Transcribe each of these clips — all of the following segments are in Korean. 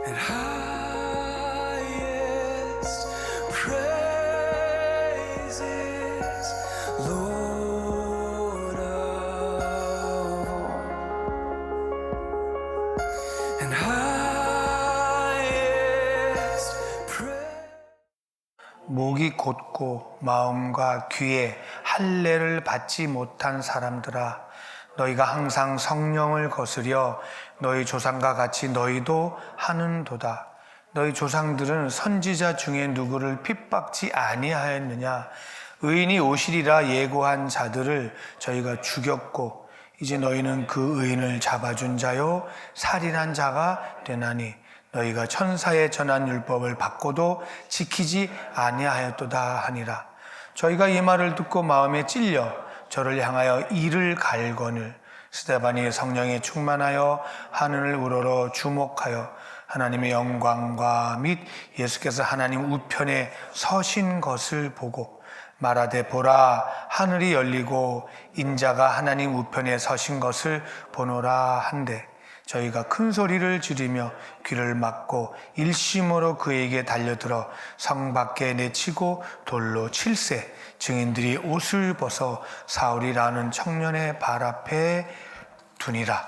and highest praises, Lord of all, and highest praise. 목이 곧고 마음과 귀에 할례를 받지 못한 사람들아, 너희가 항상 성령을 거스려 너희 조상과 같이 너희도 하는도다. 너희 조상들은 선지자 중에 누구를 핍박지 아니하였느냐? 의인이 오시리라 예고한 자들을 저희가 죽였고, 이제 너희는 그 의인을 잡아준 자요 살인한 자가 되나니 너희가 천사의 전한 율법을 받고도 지키지 아니하였도다 하니라. 저희가 이 말을 듣고 마음에 찔려 저를 향하여 이를 갈거늘 스데반이 성령에 충만하여 하늘을 우러러 주목하여 하나님의 영광과 및 예수께서 하나님 우편에 서신 것을 보고 말하되, 보라, 하늘이 열리고 인자가 하나님 우편에 서신 것을 보노라 한데, 저희가 큰 소리를 지르며 귀를 막고 일심으로 그에게 달려들어 성 밖에 내치고 돌로 칠세, 증인들이 옷을 벗어 사울이라는 청년의 발 앞에 두니라.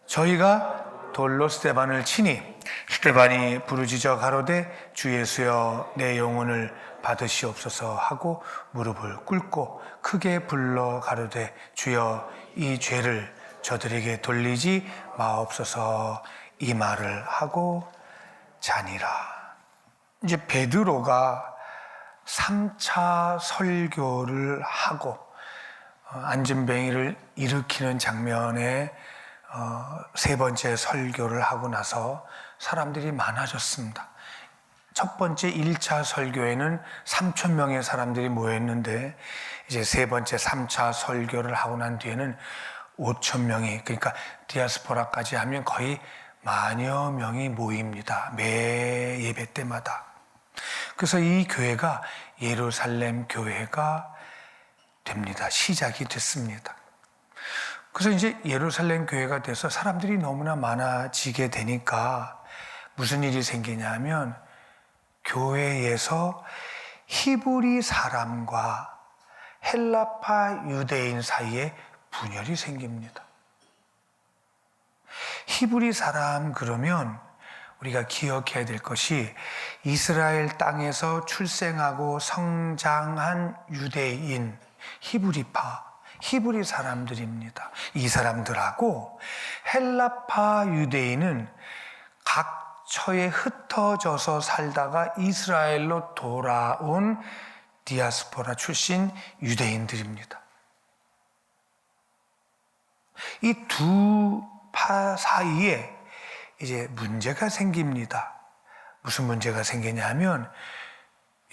저희가 돌로 스데반을 치니 스데반이 부르짖어 가로되, 주 예수여 내 영혼을 받으시옵소서 하고 무릎을 꿇고 크게 불러 가로되, 주여 이 죄를 저들에게 돌리지 마옵소서, 이 말을 하고 자니라. 이제 베드로가 3차 설교를 하고 안전뱅이를 일으키는 장면에 세 번째 설교를 하고 나서 사람들이 많아졌습니다. 첫 번째 1차 설교에는 3,000명의 사람들이 모였는데, 이제 세 번째 3차 설교를 하고 난 뒤에는 5,000명이, 그러니까 디아스포라까지 하면 거의 만여 명이 모입니다. 매 예배 때마다. 그래서 이 교회가 예루살렘 교회가 됩니다. 시작이 됐습니다. 그래서 이제 예루살렘 교회가 돼서 사람들이 너무나 많아지게 되니까 무슨 일이 생기냐면, 교회에서 히브리 사람과 헬라파 유대인 사이에 분열이 생깁니다. 히브리 사람 그러면 우리가 기억해야 될 것이, 이스라엘 땅에서 출생하고 성장한 유대인, 히브리 사람들입니다. 이 사람들하고 헬라파 유대인은 각처에 흩어져서 살다가 이스라엘로 돌아온 디아스포라 출신 유대인들입니다. 이 두 파 사이에 이제 문제가 생깁니다. 무슨 문제가 생기냐면,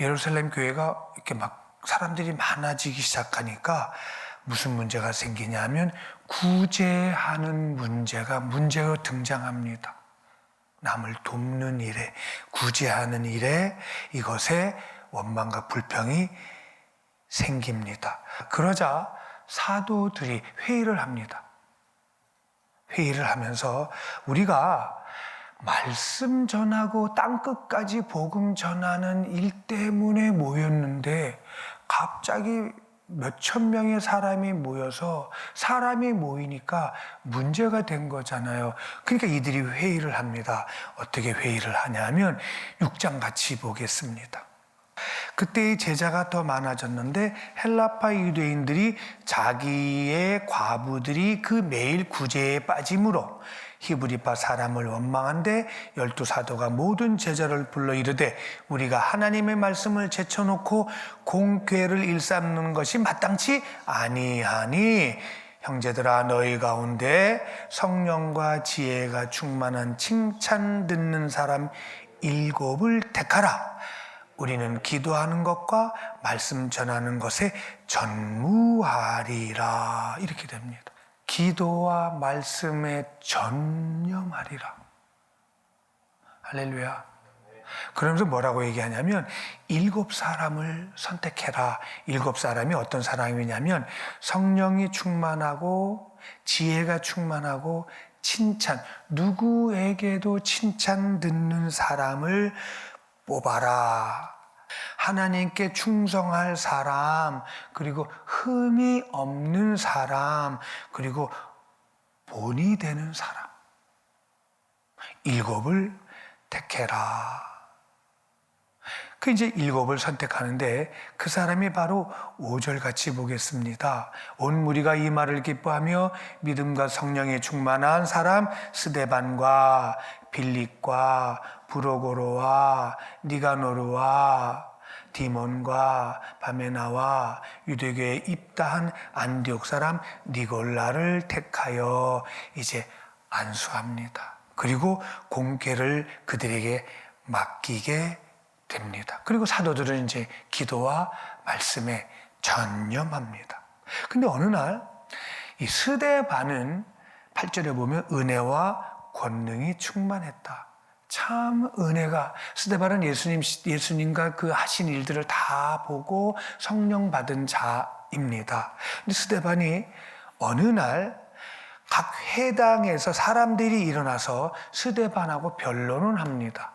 예루살렘 교회가 이렇게 막 사람들이 많아지기 시작하니까 무슨 문제가 생기냐면, 구제하는 문제가 등장합니다. 남을 돕는 일에, 구제하는 일에 이것에 원망과 불평이 생깁니다. 그러자 사도들이 회의를 합니다. 회의를 하면서, 우리가 말씀 전하고 땅끝까지 복음 전하는 일 때문에 모였는데 갑자기 몇천 명의 사람이 모여서 사람이 모이니까 문제가 된 거잖아요. 그러니까 이들이 회의를 합니다. 어떻게 회의를 하냐면 6장 같이 보겠습니다. 그때의 제자가 더 많아졌는데 헬라파 유대인들이 자기의 과부들이 그 매일 구제에 빠짐으로 히브리파 사람을 원망한데 12사도가 모든 제자를 불러 이르되, 우리가 하나님의 말씀을 제쳐놓고 공궤를 일삼는 것이 마땅치 아니하니, 형제들아 너희 가운데 성령과 지혜가 충만한 칭찬 듣는 사람 7을 택하라. 우리는 기도하는 것과 말씀 전하는 것에 전무하리라. 이렇게 됩니다. 기도와 말씀에 전념하리라. 할렐루야. 그러면서 뭐라고 얘기하냐면 7사람을 선택해라. 7사람이 어떤 사람이냐면 성령이 충만하고 지혜가 충만하고 칭찬, 누구에게도 칭찬 듣는 사람을 뽑아라. 하나님께 충성할 사람, 그리고 흠이 없는 사람, 그리고 본이 되는 사람. 7을 택해라. 그 이제 7을 선택하는데 그 사람이 바로 5절 같이 보겠습니다. 온 무리가 이 말을 기뻐하며 믿음과 성령에 충만한 사람 스데반과 빌립과 브로고로와 니가노르와 디몬과 바메나와 유대교에 입다한 안디옥 사람 니골라를 택하여 이제 안수합니다. 그리고 공개를 그들에게 맡기게 됩니다. 그리고 사도들은 이제 기도와 말씀에 전념합니다. 근데 어느 날 이 스데반은 8절에 보면 은혜와 권능이 충만했다. 참 은혜가, 스데반은 예수님과 그 하신 일들을 다 보고 성령 받은 자입니다. 근데 스데반이 어느 날 각 회당에서 사람들이 일어나서 스데반하고 변론을 합니다.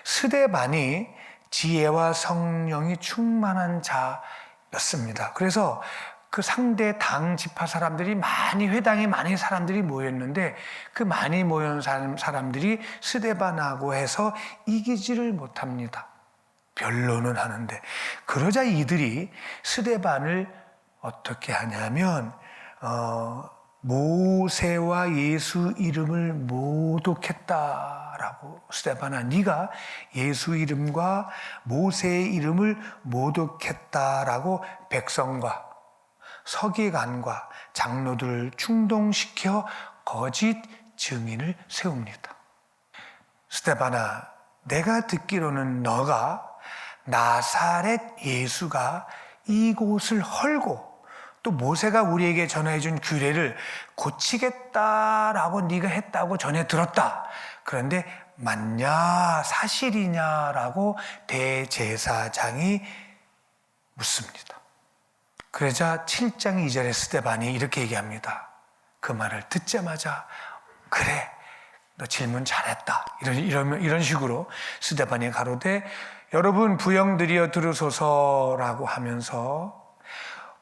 스데반이 지혜와 성령이 충만한 자였습니다. 그래서 그 상대 당 지파 사람들이 회당에 많이 사람들이 모였는데 그 많이 모인 사람들이 스데반하고 해서 이기지를 못합니다. 변론은 하는데, 그러자 이들이 스데반을 어떻게 하냐면 모세와 예수 이름을 모독했다라고. 스데반아, 네가 예수 이름과 모세의 이름을 모독했다라고 백성과 서기관과 장로들을 충동시켜 거짓 증인을 세웁니다. 스데반아, 내가 듣기로는 너가 나사렛 예수가 이곳을 헐고 또 모세가 우리에게 전해준 규례를 고치겠다라고 네가 했다고 전해 들었다. 그런데 맞냐, 사실이냐라고 대제사장이 묻습니다. 그러자 7장 2절에 스데반이 이렇게 얘기합니다. 그 말을 듣자마자 그래, 너 질문 잘했다. 이런 식으로 스데반이 가로되 여러분 부영들이여 들으소서라고 하면서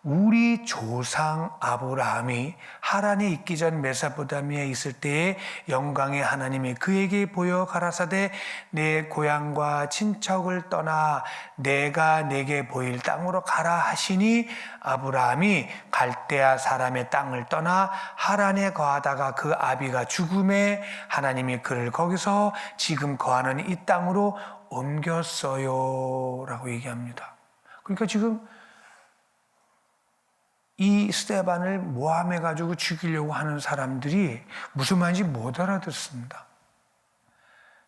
우리 조상 아브라함이 하란에 있기 전 메소포타미아에 있을 때에 영광의 하나님이 그에게 보여 가라사대 내 고향과 친척을 떠나 내가 내게 보일 땅으로 가라 하시니 아브라함이 갈대아 사람의 땅을 떠나 하란에 거하다가 그 아비가 죽음에 하나님이 그를 거기서 지금 거하는 이 땅으로 옮겼어요 라고 얘기합니다. 그러니까 지금 이 스데반을 모함해가지고 죽이려고 하는 사람들이 무슨 말인지 못 알아듣습니다.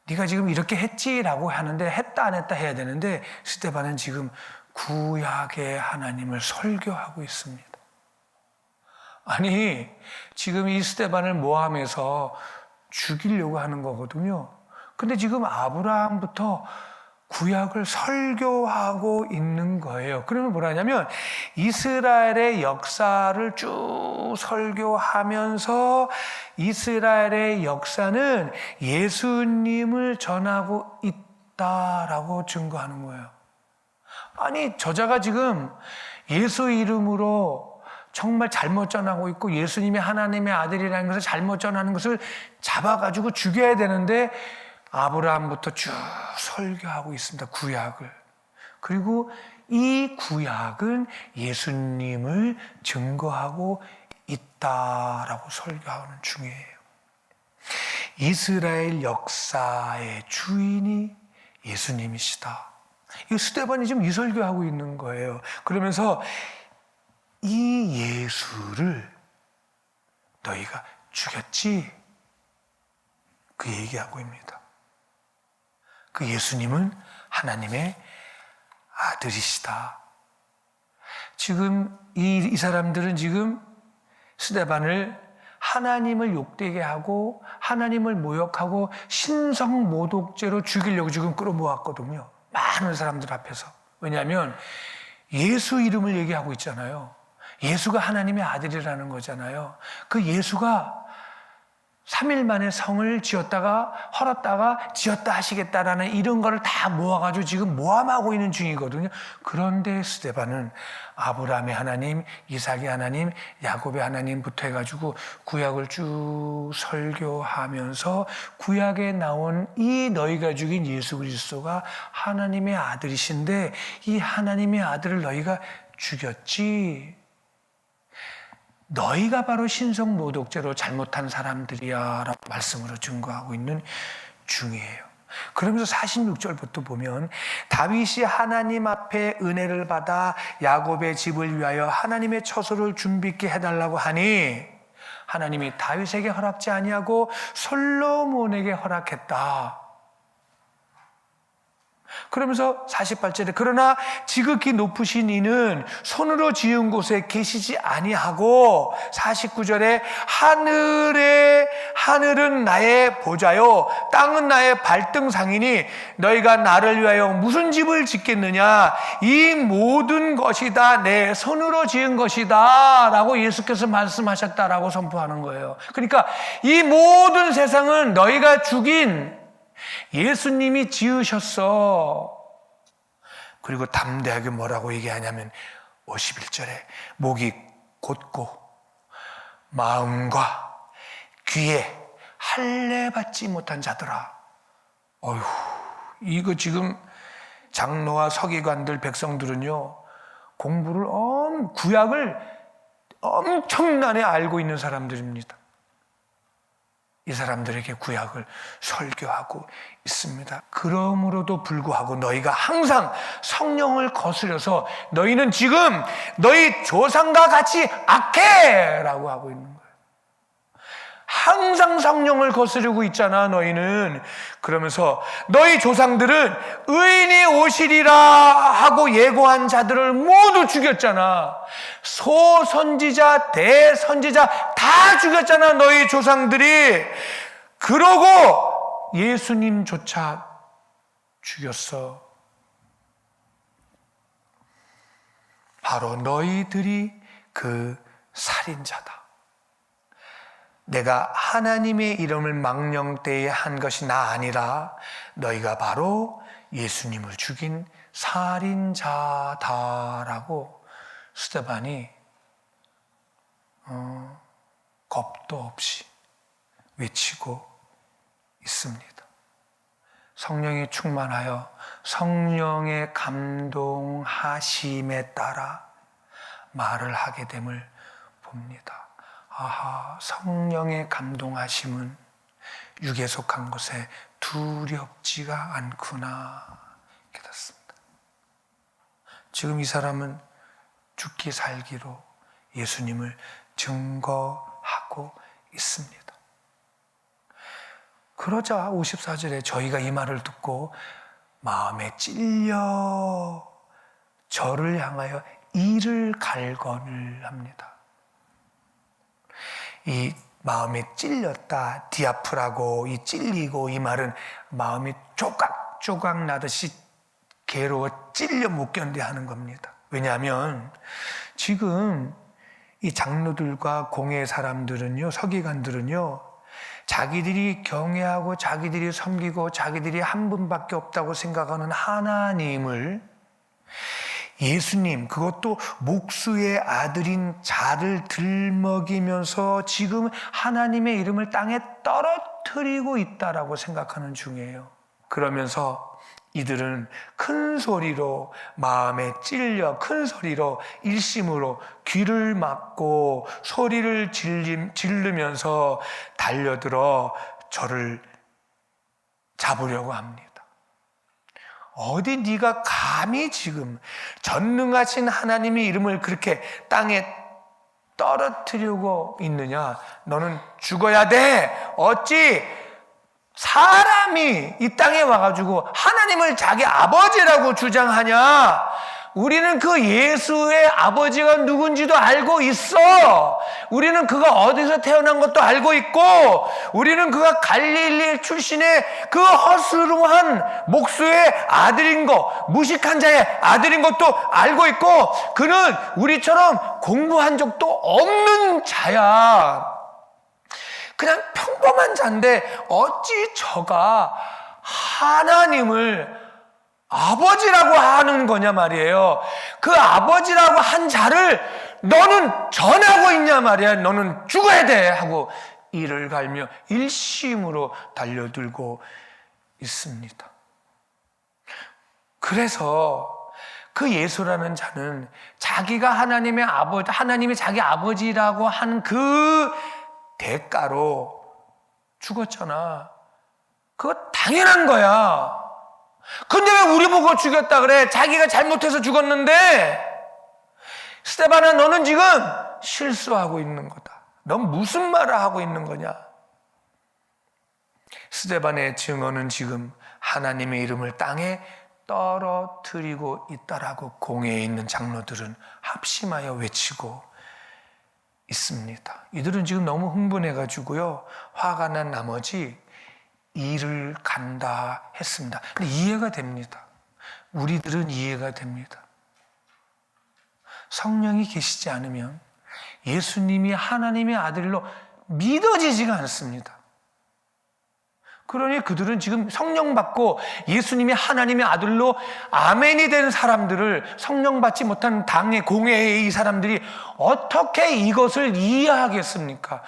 네가 지금 이렇게 했지라고 하는데 했다 안 했다 해야 되는데 스데반은 지금 구약의 하나님을 설교하고 있습니다. 아니, 지금 이 스데반을 모함해서 죽이려고 하는 거거든요. 근데 지금 아브라함부터 구약을 설교하고 있는 거예요. 그러면 뭐라냐면 이스라엘의 역사를 쭉 설교하면서 이스라엘의 역사는 예수님을 전하고 있다라고 증거하는 거예요. 아니, 저자가 지금 예수 이름으로 정말 잘못 전하고 있고 예수님이 하나님의 아들이라는 것을 잘못 전하는 것을 잡아가지고 죽여야 되는데 아브라함부터 쭉 설교하고 있습니다. 구약을. 그리고 이 구약은 예수님을 증거하고 있다라고 설교하는 중이에요. 이스라엘 역사의 주인이 예수님이시다. 이 스데반이 지금 이 설교하고 있는 거예요. 그러면서 이 예수를 너희가 죽였지? 그 얘기하고 있습니다. 그 예수님은 하나님의 아들이시다. 지금 이 사람들은 지금 스데반을 하나님을 욕되게 하고 하나님을 모욕하고 신성 모독죄로 죽이려고 지금 끌어모았거든요. 많은 사람들 앞에서. 왜냐하면 예수 이름을 얘기하고 있잖아요. 예수가 하나님의 아들이라는 거잖아요. 그 예수가 3일 만에 성을 지었다가 헐었다가 지었다 하시겠다라는 이런 거를 다 모아가지고 지금 모함하고 있는 중이거든요. 그런데 스데반은 아브라함의 하나님, 이삭의 하나님, 야곱의 하나님부터 해가지고 구약을 쭉 설교하면서 구약에 나온 이 너희가 죽인 예수 그리스도가 하나님의 아들이신데 이 하나님의 아들을 너희가 죽였지. 너희가 바로 신성모독죄로 잘못한 사람들이야 라고 말씀으로 증거하고 있는 중이에요. 그러면서 46절부터 보면 다윗이 하나님 앞에 은혜를 받아 야곱의 집을 위하여 하나님의 처소를 준비케 해달라고 하니 하나님이 다윗에게 허락지 아니하고 솔로몬에게 허락했다. 그러면서 48절에 그러나 지극히 높으신 이는 손으로 지은 곳에 계시지 아니하고 49절에 하늘은 나의 보좌요 땅은 나의 발등상이니 너희가 나를 위하여 무슨 집을 짓겠느냐 이 모든 것이 다 내 손으로 지은 것이다 라고 예수께서 말씀하셨다라고 선포하는 거예요. 그러니까 이 모든 세상은 너희가 죽인 예수님이 지으셨어. 그리고 담대하게 뭐라고 얘기하냐면 51절에 목이 곧고 마음과 귀에 할례 받지 못한 자들아. 어휴, 이거 지금 장로와 서기관들 백성들은요 공부를 구약을 엄청나게 알고 있는 사람들입니다. 이 사람들에게 구약을 설교하고 있습니다. 그러므로도 불구하고 너희가 항상 성령을 거스려서 너희는 지금 너희 조상과 같이 악해라고 하고 있는 거예요. 항상 성령을 거스르고 있잖아 너희는. 그러면서 너희 조상들은 의인이 오시리라 하고 예고한 자들을 모두 죽였잖아. 소선지자 대선지자 다 죽였잖아 너희 조상들이. 그러고 예수님조차 죽였어. 바로 너희들이 그 살인자다. 내가 하나님의 이름을 망령되이 한 것이 나 아니라 너희가 바로 예수님을 죽인 살인자다라고 스데반이 겁도 없이 외치고 있습니다. 성령이 충만하여 성령의 감동하심에 따라 말을 하게 됨을 봅니다. 아하, 성령의 감동하심은 육에 속한 것에 두렵지가 않구나 깨닫습니다. 지금 이 사람은 죽기 살기로 예수님을 증거하고 있습니다. 그러자 54절에 저희가 이 말을 듣고 마음에 찔려 저를 향하여 이를 갈건을 합니다. 이 마음에 찔렸다, 디아프라고 이 찔리고 이 말은 마음이 조각조각 나듯이 괴로워 찔려 못 견뎌 하는 겁니다. 왜냐하면 지금 이 장로들과 공회 사람들은요, 서기관들은요, 자기들이 경외하고 자기들이 섬기고 자기들이 한 분밖에 없다고 생각하는 하나님을 예수님, 그것도 목수의 아들인 자를 들먹이면서 지금 하나님의 이름을 땅에 떨어뜨리고 있다라고 생각하는 중이에요. 그러면서 이들은 큰 소리로 마음에 찔려 큰 소리로 일심으로 귀를 막고 소리를 지르면서 달려들어 저를 잡으려고 합니다. 어디 네가 감히 지금 전능하신 하나님의 이름을 그렇게 땅에 떨어뜨리고 있느냐? 너는 죽어야 돼. 어찌 사람이 이 땅에 와가지고 하나님을 자기 아버지라고 주장하냐? 우리는 그 예수의 아버지가 누군지도 알고 있어. 우리는 그가 어디서 태어난 것도 알고 있고, 우리는 그가 갈릴리 출신의 그 허스름한 목수의 아들인 거, 무식한 자의 아들인 것도 알고 있고, 그는 우리처럼 공부한 적도 없는 자야. 그냥 평범한 자인데 어찌 저가 하나님을 아버지라고 하는 거냐 말이에요. 그 아버지라고 한 자를 너는 전하고 있냐 말이야. 너는 죽어야 돼 하고 이를 갈며 일심으로 달려들고 있습니다. 그래서 그 예수라는 자는 자기가 하나님의 아버지, 하나님이 자기 아버지라고 한 그 대가로 죽었잖아. 그거 당연한 거야. 근데 왜 우리 보고 죽였다 그래? 자기가 잘못해서 죽었는데. 스데반아, 너는 지금 실수하고 있는 거다. 넌 무슨 말을 하고 있는 거냐? 스데반의 증언은 지금 하나님의 이름을 땅에 떨어뜨리고 있다라고 공회에 있는 장로들은 합심하여 외치고 있습니다. 이들은 지금 너무 흥분해가지고요, 화가 난 나머지 이를 간다 했습니다. 근데 이해가 됩니다. 우리들은 이해가 됩니다. 성령이 계시지 않으면 예수님이 하나님의 아들로 믿어지지가 않습니다. 그러니 그들은 지금 성령 받고 예수님이 하나님의 아들로 아멘이 된 사람들을, 성령 받지 못한 당의 공회의 이 사람들이 어떻게 이것을 이해하겠습니까?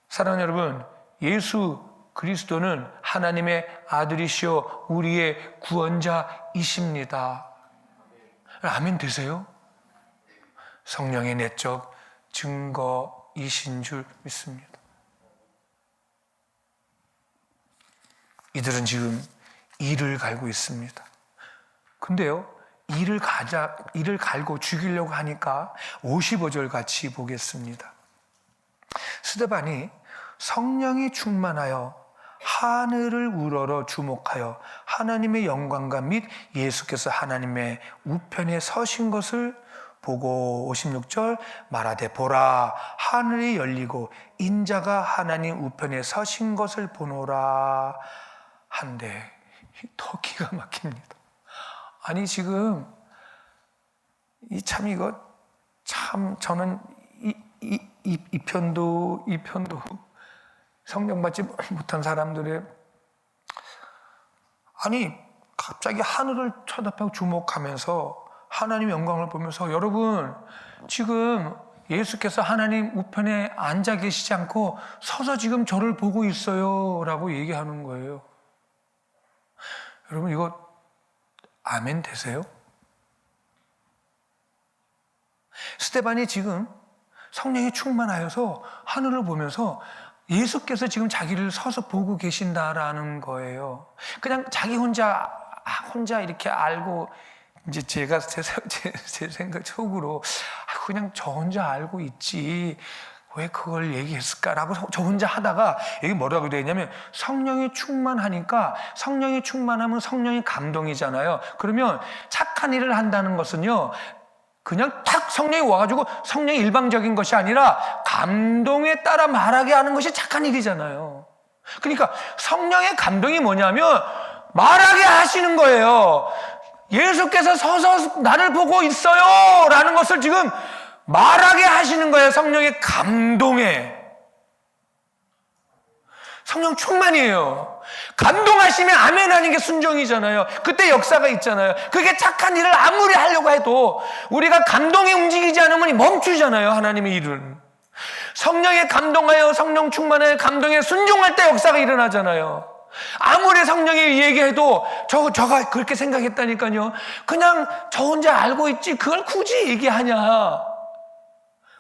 사랑하는 여러분, 예수 그리스도는 하나님의 아들이시오 우리의 구원자이십니다. 아멘 되세요? 성령의 내적 증거이신 줄 믿습니다. 이들은 지금 이를 갈고 있습니다. 근데요, 이를 갈고 죽이려고 하니까 55절 같이 보겠습니다. 스데반이 성령이 충만하여 하늘을 우러러 주목하여 하나님의 영광과 및 예수께서 하나님의 우편에 서신 것을 보고 56절 말하되 보라 하늘이 열리고 인자가 하나님 우편에 서신 것을 보노라 한데, 더 기가 막힙니다. 아니 지금 이거 참 저는 이 편도 성령 받지 못한 사람들의, 아니 갑자기 하늘을 쳐다보고 주목하면서 하나님의 영광을 보면서, 여러분 지금 예수께서 하나님 우편에 앉아 계시지 않고 서서 지금 저를 보고 있어요 라고 얘기하는 거예요. 여러분 이거 아멘 되세요? 스데반이 지금 성령이 충만하여서 하늘을 보면서 예수께서 지금 자기를 서서 보고 계신다라는 거예요. 그냥 자기 혼자 이렇게 알고, 이제 제가 제 생각 속으로 그냥 저 혼자 알고 있지 왜 그걸 얘기했을까라고 저 혼자 하다가, 여기 뭐라고 되어 있냐면 성령이 충만하니까, 성령이 충만하면 성령이 감동이잖아요. 그러면 착한 일을 한다는 것은요, 그냥 탁 성령이 와가지고 성령이 일방적인 것이 아니라 감동에 따라 말하게 하는 것이 착한 일이잖아요. 그러니까 성령의 감동이 뭐냐면 말하게 하시는 거예요. 예수께서 서서 나를 보고 있어요 라는 것을 지금 말하게 하시는 거예요. 성령의 감동에. 성령 충만이에요. 감동하시면 아멘 하는 게 순종이잖아요. 그때 역사가 있잖아요. 그게 착한 일을 아무리 하려고 해도 우리가 감동에 움직이지 않으면 멈추잖아요. 하나님의 일은. 성령에 감동하여 성령 충만하여 감동에 순종할 때 역사가 일어나잖아요. 아무리 성령이 얘기해도 저가 그렇게 생각했다니까요. 그냥 저 혼자 알고 있지 그걸 굳이 얘기하냐.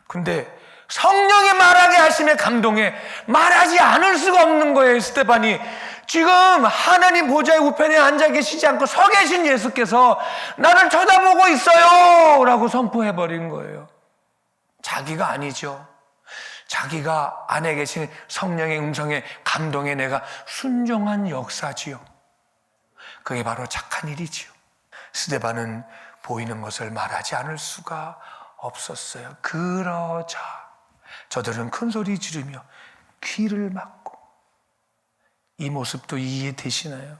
근데 성령이 말하게 하심에 감동에 말하지 않을 수가 없는 거예요. 스데반이 지금 하나님 보좌의 우편에 앉아 계시지 않고 서 계신 예수께서 나를 쳐다보고 있어요 라고 선포해버린 거예요. 자기가 아니죠. 자기가 안에 계신 성령의 음성에 감동에 내가 순종한 역사지요. 그게 바로 착한 일이지요. 스데반은 보이는 것을 말하지 않을 수가 없었어요. 그러자 저들은 큰 소리 지르며 귀를 막고, 이 모습도 이해되시나요?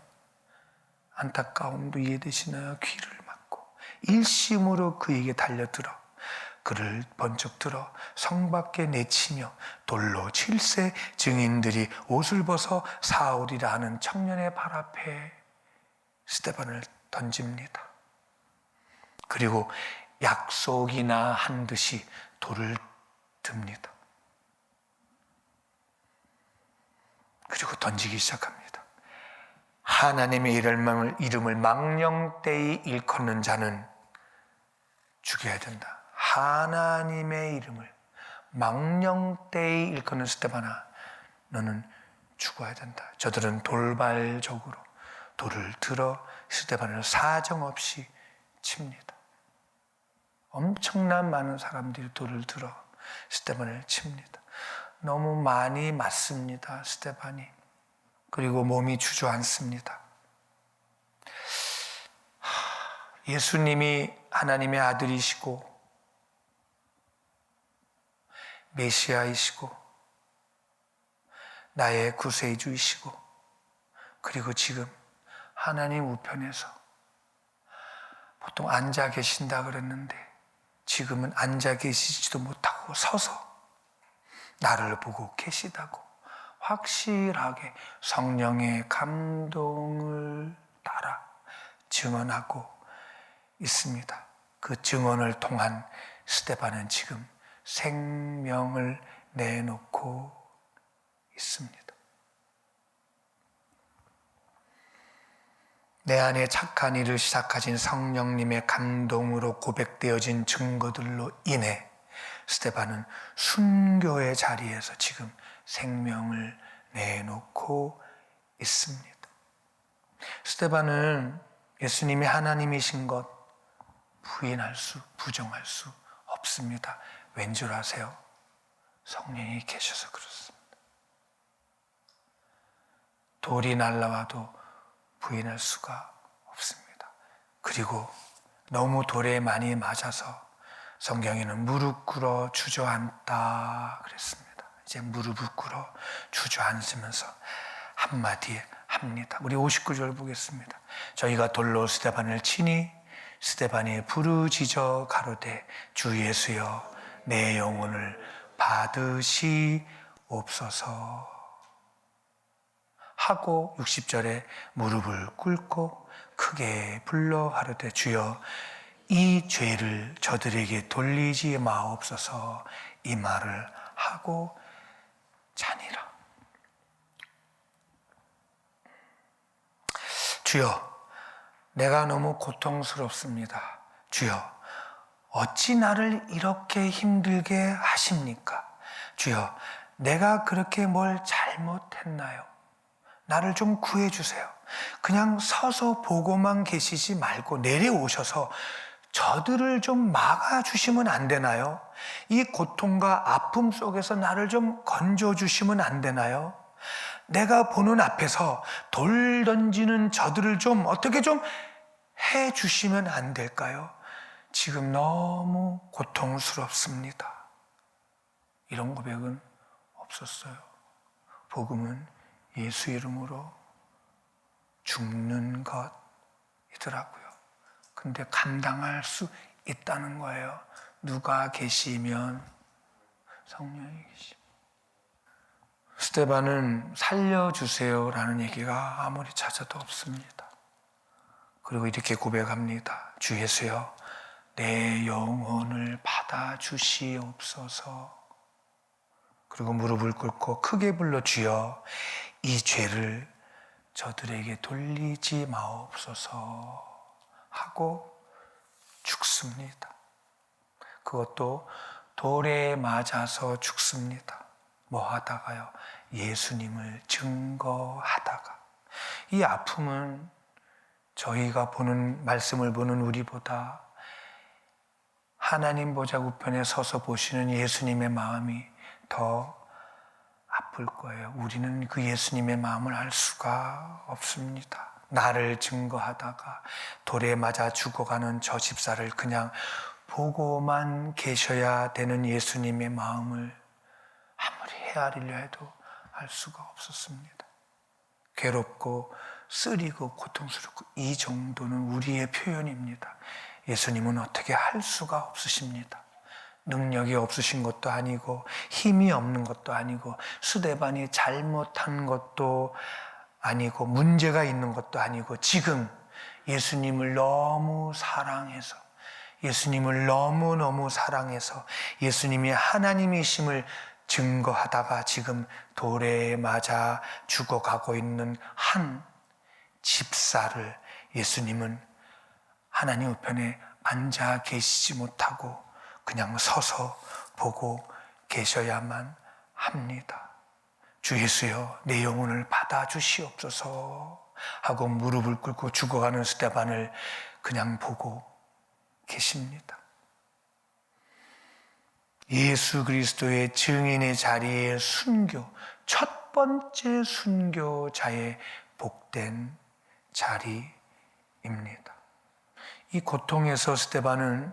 안타까움도 이해되시나요? 귀를 막고 일심으로 그에게 달려들어 그를 번쩍 들어 성 밖에 내치며 돌로 칠세 증인들이 옷을 벗어 사울이라 하는 청년의 발 앞에 스데반을 던집니다. 그리고 약속이나 한 듯이 돌을 듭니다. 그리고 던지기 시작합니다. 하나님의 이름을 망령되이 일컫는 자는 죽여야 된다. 하나님의 이름을 망령되이 일컫는 스데반아, 너는 죽어야 된다. 저들은 돌발적으로 돌을 들어 스데반을 사정없이 칩니다. 엄청난 많은 사람들이 돌을 들어 스데반을 칩니다. 너무 많이 맞습니다, 스데반이. 그리고 몸이 주저앉습니다. 예수님이 하나님의 아들이시고 메시아이시고 나의 구세주이시고 그리고 지금 하나님 우편에서 보통 앉아 계신다 그랬는데 지금은 앉아 계시지도 못하고 서서 나를 보고 계시다고 확실하게 성령의 감동을 따라 증언하고 있습니다. 그 증언을 통한 스데반은 지금 생명을 내놓고 있습니다. 내 안에 착한 일을 시작하신 성령님의 감동으로 고백되어진 증거들로 인해 스데반은 순교의 자리에서 지금 생명을 내놓고 있습니다. 스데반은 예수님이 하나님이신 것 부정할 수 없습니다. 왠 줄 아세요? 성령이 계셔서 그렇습니다. 돌이 날라와도 부인할 수가 없습니다. 그리고 너무 돌에 많이 맞아서 성경에는 무릎 꿇어 주저앉다 그랬습니다. 이제 무릎을 꿇어 주저앉으면서 한마디 합니다. 우리 59절 보겠습니다. 저희가 돌로 스데반을 치니 스데반이 부르짖어 가로되 주 예수여 내 영혼을 받으시옵소서 하고 60절에 무릎을 꿇고 크게 불러 하루되 주여 이 죄를 저들에게 돌리지 마옵소서 이 말을 하고 자니라. 주여 내가 너무 고통스럽습니다. 주여 어찌 나를 이렇게 힘들게 하십니까? 주여 내가 그렇게 뭘 잘못했나요? 나를 좀 구해주세요. 그냥 서서 보고만 계시지 말고 내려오셔서 저들을 좀 막아주시면 안 되나요? 이 고통과 아픔 속에서 나를 좀 건져주시면 안 되나요? 내가 보는 앞에서 돌 던지는 저들을 좀 어떻게 좀 해주시면 안 될까요? 지금 너무 고통스럽습니다. 이런 고백은 없었어요. 복음은 예수 이름으로 죽는 것이더라고요. 근데 감당할 수 있다는 거예요. 누가 계시면 성령이 계시면. 스데반은 살려주세요라는 얘기가 아무리 찾아도 없습니다. 그리고 이렇게 고백합니다. 주 예수여 내 영혼을 받아주시옵소서. 그리고 무릎을 꿇고 크게 불러 주여 이 죄를 저들에게 돌리지 마옵소서 하고 죽습니다. 그것도 돌에 맞아서 죽습니다. 뭐 하다가요? 예수님을 증거하다가. 이 아픔은 저희가 보는 말씀을 보는 우리보다 하나님 보좌 우편에 서서 보시는 예수님의 마음이 더 아플 거예요. 우리는 그 예수님의 마음을 알 수가 없습니다. 나를 증거하다가 돌에 맞아 죽어가는 저 집사를 그냥 보고만 계셔야 되는 예수님의 마음을 아무리 헤아리려 해도 알 수가 없었습니다. 괴롭고 쓰리고 고통스럽고 이 정도는 우리의 표현입니다. 예수님은 어떻게 할 수가 없으십니다. 능력이 없으신 것도 아니고 힘이 없는 것도 아니고 스데반이 잘못한 것도 아니고 문제가 있는 것도 아니고 지금 예수님을 너무 사랑해서 예수님을 너무너무 사랑해서 예수님이 하나님이심을 증거하다가 지금 돌에 맞아 죽어가고 있는 한 집사를 예수님은 하나님 우편에 앉아 계시지 못하고 그냥 서서 보고 계셔야만 합니다. 주 예수여, 내 영혼을 받아주시옵소서 하고 무릎을 꿇고 죽어가는 스데반을 그냥 보고 계십니다. 예수 그리스도의 증인의 자리에 순교, 첫 번째 순교자의 복된 자리입니다. 이 고통에서 스데반은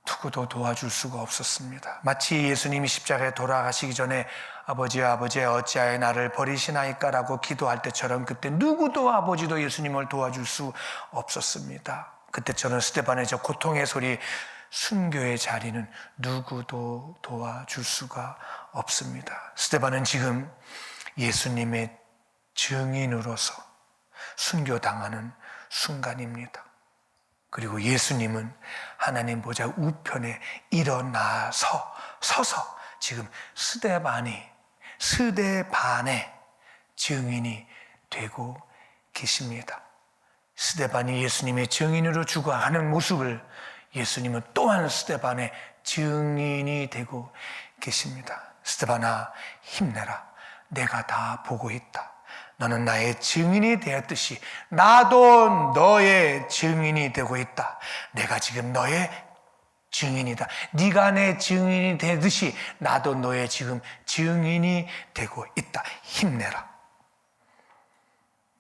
누구도 도와줄 수가 없었습니다. 마치 예수님이 십자가에 돌아가시기 전에 아버지여 어찌하여 나를 버리시나이까라고 기도할 때처럼 그때 누구도 아버지도 예수님을 도와줄 수 없었습니다. 그때처럼 스데반의 저 고통의 소리, 순교의 자리는 누구도 도와줄 수가 없습니다. 스데반은 지금 예수님의 증인으로서 순교당하는 순간입니다. 그리고 예수님은 하나님 보좌 우편에 서서 지금 스데반의 증인이 되고 계십니다. 스데반이 예수님의 증인으로 죽어가는 모습을 예수님은 또한 스데반의 증인이 되고 계십니다. 스데반아, 힘내라. 내가 다 보고 있다. 너는 나의 증인이 되었듯이 나도 너의 증인이 되고 있다. 내가 지금 너의 증인이다. 네가 내 증인이 되듯이 나도 너의 지금 증인이 되고 있다. 힘내라.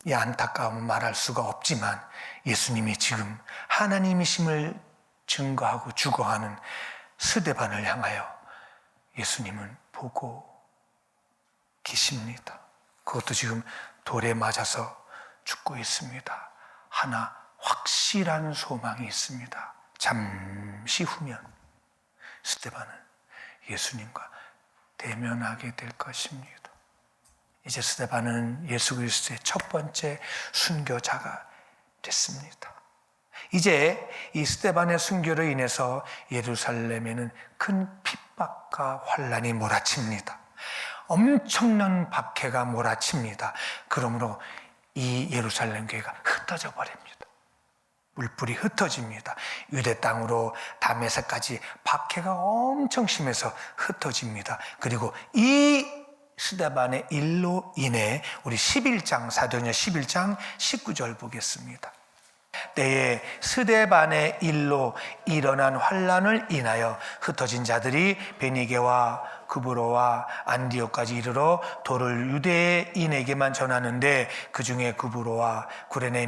이 안타까움을 말할 수가 없지만 예수님이 지금 하나님이심을 증거하고 죽어가는 스데반을 향하여 예수님은 보고 계십니다. 그것도 지금 돌에 맞아서 죽고 있습니다. 하나 확실한 소망이 있습니다. 잠시 후면 스데반은 예수님과 대면하게 될 것입니다. 이제 스데반은 예수 그리스도의 첫 번째 순교자가 됐습니다. 이제 이 스데반의 순교로 인해서 예루살렘에는 큰 핍박과 환란이 몰아칩니다. 엄청난 박해가 몰아칩니다. 그러므로 이 예루살렘 교회가 흩어져 버립니다. 물불이 흩어집니다. 유대 땅으로 다메섹까지 박해가 엄청 심해서 흩어집니다. 그리고 이 스데반의 일로 인해 우리 11장 사도행전 11장 19절 보겠습니다. 때에 스데반의 일로 일어난 환란을 인하여 흩어진 자들이 베니게와 구브로와 안디옥까지 이르러 도를 유대인에게만 전하는데 그 중에 구브로와 구레네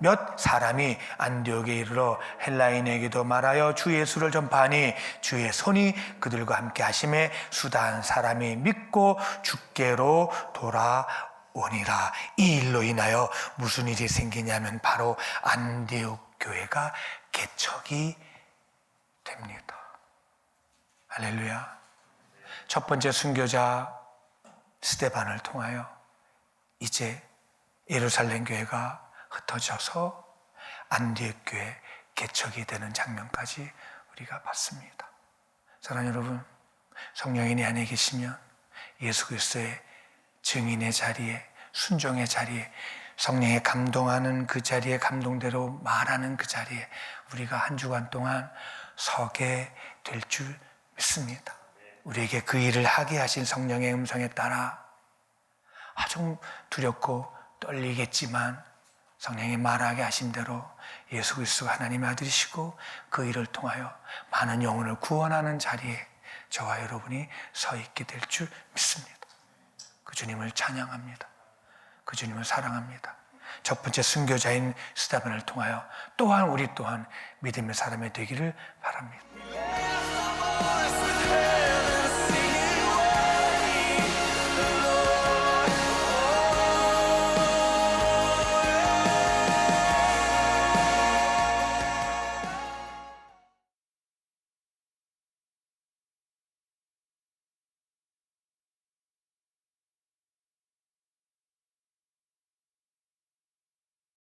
몇 사람이 안디옥에 이르러 헬라인에게도 말하여 주 예수를 전파하니 주의 손이 그들과 함께 하심에 수단 사람이 믿고 주께로 돌아오니라. 이 일로 인하여 무슨 일이 생기냐면 바로 안디옥 교회가 개척이 됩니다. 할렐루야. 첫 번째 순교자 스데반을 통하여 이제 예루살렘 교회가 흩어져서 안디옥 교회 개척이 되는 장면까지 우리가 봤습니다. 사랑하는 여러분, 성령이 내 안에 계시면 예수 그리스도의 증인의 자리에, 순종의 자리에, 성령의 감동하는 그 자리에, 감동대로 말하는 그 자리에 우리가 한 주간 동안 서게 될 줄 믿습니다. 우리에게 그 일을 하게 하신 성령의 음성에 따라 좀 두렵고 떨리겠지만 성령이 말하게 하신 대로 예수 그리스도가 하나님의 아들이시고 그 일을 통하여 많은 영혼을 구원하는 자리에 저와 여러분이 서 있게 될 줄 믿습니다. 그 주님을 찬양합니다. 그 주님을 사랑합니다. 첫 번째 순교자인 스데반을 통하여 또한 우리 또한 믿음의 사람이 되기를 바랍니다.